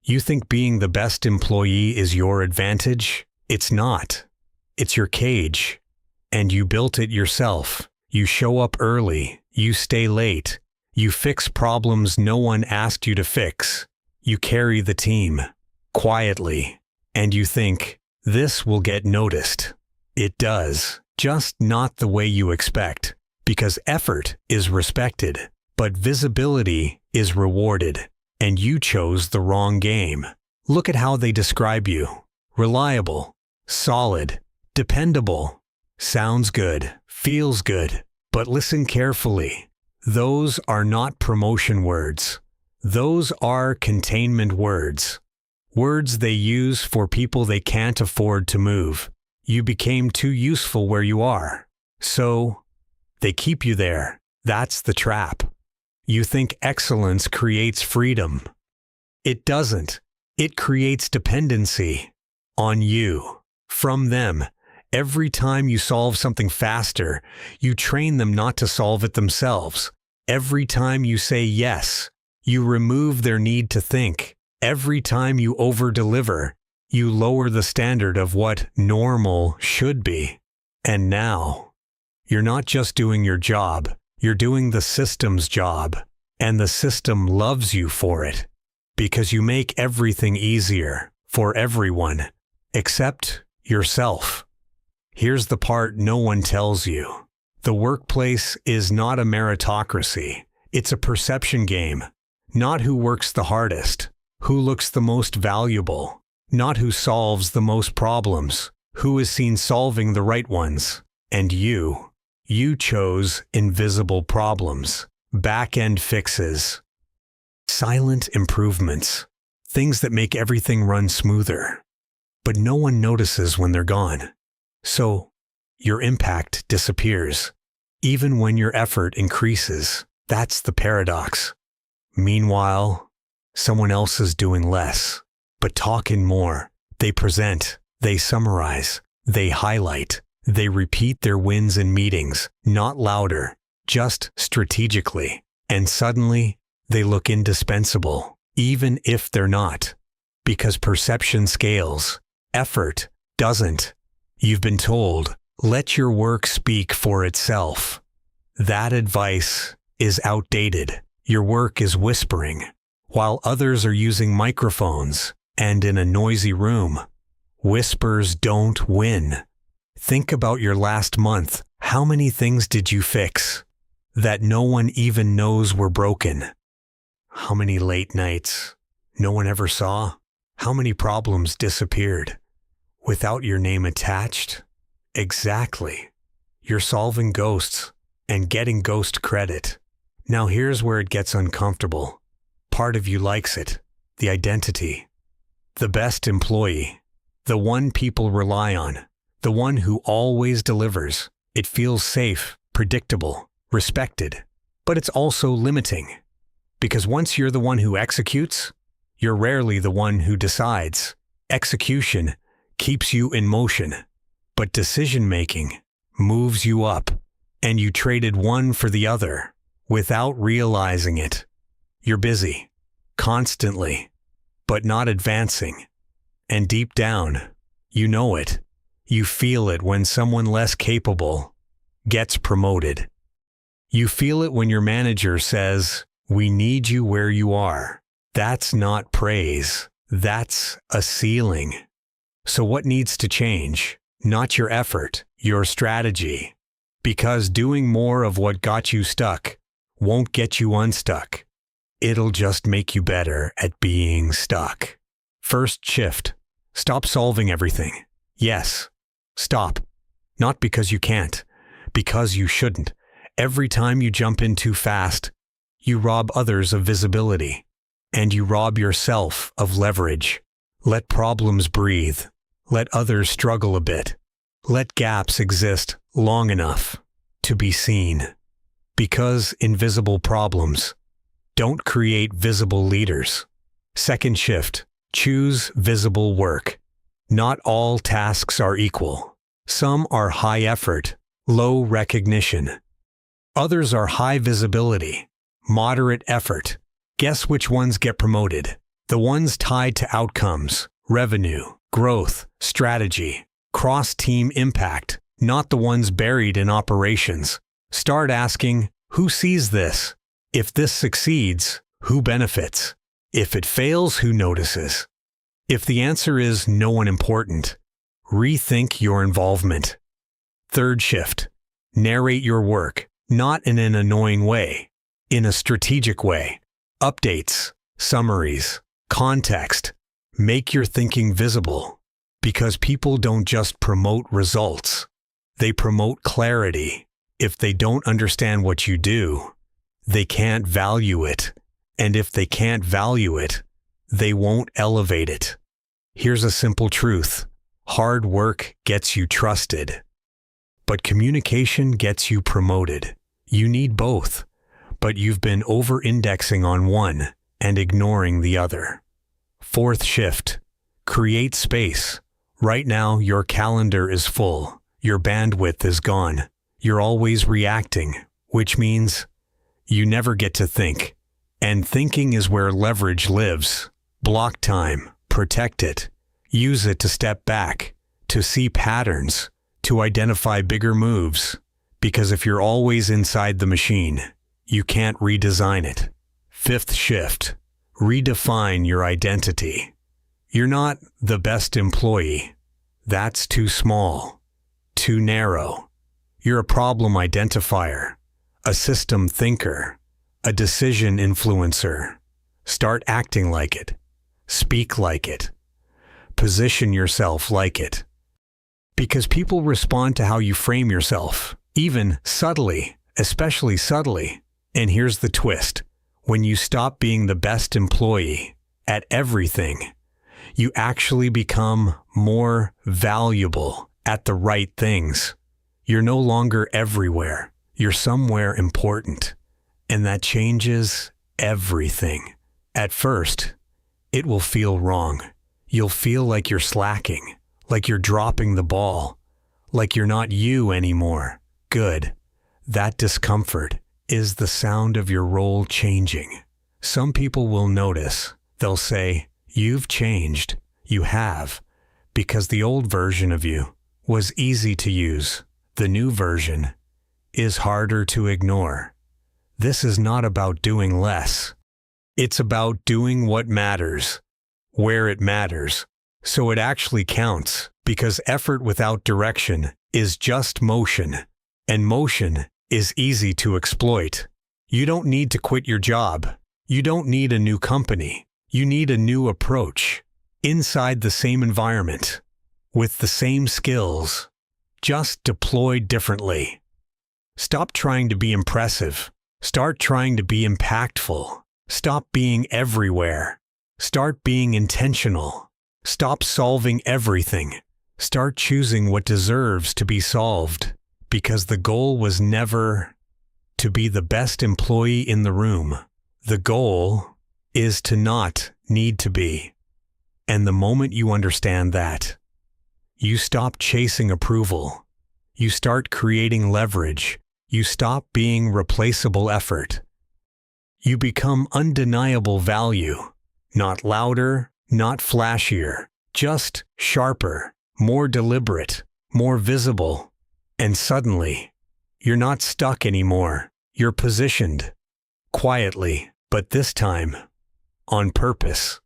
You think being the best employee is your advantage? It's not. It's your cage. And you built it yourself. You show up early. You stay late. You fix problems no one asked you to fix. You carry the team. Quietly. And you think, this will get noticed. It does. Just not the way you expect. Because effort is respected. But visibility is rewarded. And you chose the wrong game. Look at how they describe you. Reliable, solid, dependable. Sounds good, feels good. But listen carefully. Those are not promotion words. Those are containment words. Words they use for people they can't afford to move. You became too useful where you are. So, they keep you there. That's the trap. You think excellence creates freedom. It doesn't. It creates dependency on you, from them. Every time you solve something faster, you train them not to solve it themselves. Every time you say yes, you remove their need to think. Every time you over-deliver, you lower the standard of what normal should be. And now, you're not just doing your job. You're doing the system's job, and the system loves you for it, because you make everything easier for everyone, except yourself. Here's the part no one tells you. The workplace is not a meritocracy. It's a perception game. Not who works the hardest, who looks the most valuable, not who solves the most problems, who is seen solving the right ones. And you chose invisible problems, back-end fixes, silent improvements, things that make everything run smoother. But no one notices when they're gone. So, your impact disappears, even when your effort increases. That's the paradox. Meanwhile, someone else is doing less, but talking more. They present, they summarize, they highlight. They repeat their wins in meetings, not louder, just strategically. And suddenly, they look indispensable, even if they're not. Because perception scales, effort doesn't. You've been told, let your work speak for itself. That advice is outdated. Your work is whispering, while others are using microphones and in a noisy room. Whispers don't win. Think about your last month. How many things did you fix that no one even knows were broken? How many late nights no one ever saw? How many problems disappeared without your name attached? Exactly. You're solving ghosts and getting ghost credit. Now here's where it gets uncomfortable. Part of you likes it. The identity. The best employee. The one people rely on. The one who always delivers. It feels safe, predictable, respected. But it's also limiting. Because once you're the one who executes, you're rarely the one who decides. Execution keeps you in motion, but decision-making moves you up, and you traded one for the other without realizing it. You're busy, constantly, but not advancing. And deep down, you know it. You feel it when someone less capable gets promoted. You feel it when your manager says, "We need you where you are." That's not praise. That's a ceiling. So what needs to change? Not your effort, your strategy. Because doing more of what got you stuck won't get you unstuck. It'll just make you better at being stuck. First shift. Stop solving everything. Yes. Stop. Not because you can't, because you shouldn't. Every time you jump in too fast, you rob others of visibility, and you rob yourself of leverage. Let problems breathe. Let others struggle a bit. Let gaps exist long enough to be seen. Because invisible problems don't create visible leaders. Second shift. Choose visible work. Not all tasks are equal. Some are high effort, low recognition. Others are high visibility, moderate effort. Guess which ones get promoted? The ones tied to outcomes, revenue, growth, strategy, cross-team impact, not the ones buried in operations. Start asking, who sees this? If this succeeds, who benefits? If it fails, who notices? If the answer is no one important, rethink your involvement. Third shift. Narrate your work, not in an annoying way, in a strategic way. Updates, summaries, context. Make your thinking visible, because people don't just promote results. They promote clarity. If they don't understand what you do, they can't value it. And if they can't value it, they won't elevate it. Here's a simple truth. Hard work gets you trusted, but communication gets you promoted. You need both, but you've been over-indexing on one and ignoring the other. Fourth shift. Create space. Right now, your calendar is full. Your bandwidth is gone. You're always reacting, which means you never get to think. And thinking is where leverage lives. Block time, protect it, use it to step back, to see patterns, to identify bigger moves. Because if you're always inside the machine, you can't redesign it. Fifth shift. Redefine your identity. You're not the best employee. That's too small, too narrow. You're a problem identifier, a system thinker, a decision influencer. Start acting like it. Speak like it. Position yourself like it. Because people respond to how you frame yourself, even subtly, especially subtly. And here's the twist. When you stop being the best employee at everything, you actually become more valuable at the right things. You're no longer everywhere. You're somewhere important. And that changes everything. At first, it will feel wrong. You'll feel like you're slacking, like you're dropping the ball, like you're not you anymore. Good. That discomfort is the sound of your role changing. Some people will notice. They'll say, "You've changed." You have, because the old version of you was easy to use. The new version is harder to ignore. This is not about doing less. It's about doing what matters, where it matters, so it actually counts, because effort without direction is just motion, and motion is easy to exploit. You don't need to quit your job. You don't need a new company. You need a new approach. Inside the same environment, with the same skills, just deployed differently. Stop trying to be impressive. Start trying to be impactful. Stop being everywhere. Start being intentional. Stop solving everything. Start choosing what deserves to be solved, because the goal was never to be the best employee in the room. The goal is to not need to be. And the moment you understand that, you stop chasing approval. You start creating leverage. You stop being replaceable effort. You become undeniable value, not louder, not flashier, just sharper, more deliberate, more visible. And suddenly, you're not stuck anymore. You're positioned, quietly, but this time, on purpose.